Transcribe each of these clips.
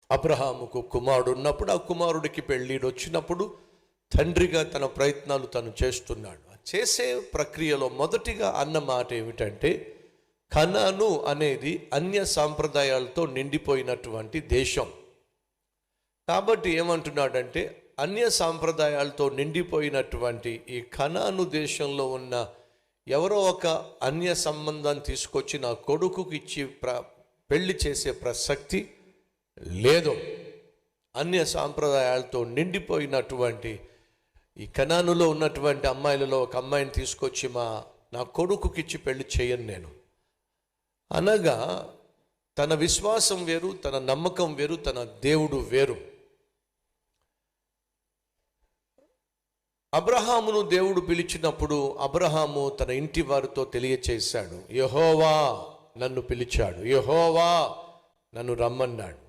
అబ్రహాముకు కుమారుడు ఉన్నప్పుడు, ఆ కుమారుడికి పెళ్ళిడు వచ్చినప్పుడు తండ్రిగా తన ప్రయత్నాలు తను చేస్తున్నాడు. చేసే ప్రక్రియలో మొదటిగా అన్న మాట ఏమిటంటే, కనాను అనేది అన్య సాంప్రదాయాలతో నిండిపోయినటువంటి దేశం. కాబట్టి ఏమంటున్నాడంటే, అన్య సాంప్రదాయాలతో నిండిపోయినటువంటి ఈ కనాను దేశంలో ఉన్న ఎవరో ఒక అన్య సంబంధాన్ని తీసుకొచ్చి నా కొడుకుకి ఇచ్చి పెళ్లి చేసే ప్రసక్తి లేదు. అన్య సాంప్రదాయాలతో నిండిపోయినటువంటి ఈ కనానులో ఉన్నటువంటి అమ్మాయిలలో ఒక అమ్మాయిని తీసుకొచ్చి నా కొడుకుకి ఇచ్చి పెళ్లి చేయను నేను అనగా, తన విశ్వాసం వేరు, తన నమ్మకం వేరు, తన దేవుడు వేరు. అబ్రహామును దేవుడు పిలిచినప్పుడు అబ్రహాము తన ఇంటి వారితో తెలియచేశాడు, యెహోవా నన్ను పిలిచాడు, యెహోవా నన్ను రమ్మన్నాడు.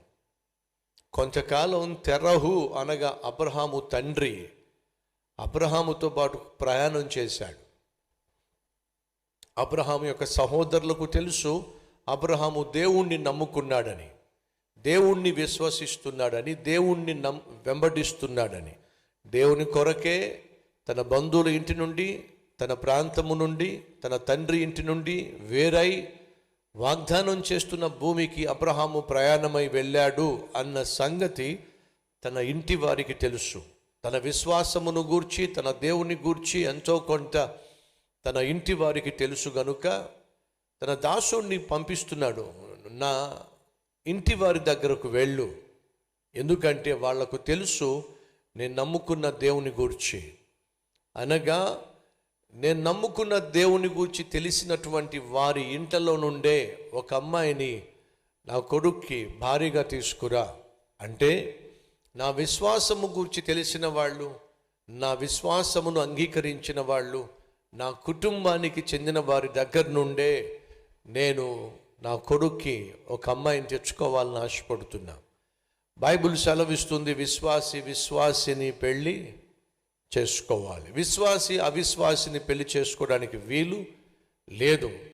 కొంతకాలం తెరహు అనగా అబ్రహాము తండ్రి అబ్రహాముతో పాటు ప్రయాణం చేశాడు. అబ్రహాము యొక్క సహోదరులకు తెలుసు అబ్రహాము దేవుణ్ణి నమ్ముకున్నాడని, దేవుణ్ణి విశ్వసిస్తున్నాడని, దేవుణ్ణి వెంబడిస్తున్నాడని. దేవుని కొరకే తన బంధువుల ఇంటి నుండి, తన ప్రాంతము నుండి, తన తండ్రి ఇంటి నుండి వేరై వాగ్దానం చేస్తున్న భూమికి అబ్రహాము ప్రయాణమై వెళ్ళాడు అన్న సంగతి తన ఇంటి వారికి తెలుసు. తన విశ్వాసమును గూర్చి, తన దేవుని గూర్చి ఎంతో కొంత తన ఇంటి వారికి తెలుసు గనుక తన దాసుడిని పంపిస్తున్నాడు, నా ఇంటి వారి దగ్గరకు వెళ్ళు. ఎందుకంటే వాళ్లకు తెలుసు నేను నమ్ముకున్న దేవుని గూర్చి. అనగా నేను నమ్ముకున్న దేవుని గూర్చి తెలిసినటువంటి వారి ఇంట్లో నుండే ఒక అమ్మాయిని నా కొడుక్కి భారీగా తీసుకురా అంటే, నా విశ్వాసము గూర్చి తెలిసిన వాళ్ళు, నా విశ్వాసమును అంగీకరించిన వాళ్ళు, నా కుటుంబానికి చెందిన వారి దగ్గర నుండే నేను నా కొడుక్కి ఒక అమ్మాయిని తెచ్చుకోవాలని ఆశపడుతున్నా. బైబిల్ సెలవిస్తుంది, విశ్వాసిని పెళ్ళి చేసుకోవాలి. విశ్వాసి అవిశ్వాసిని పెళ్లి చేసుకోవడానికి వీలు లేదు.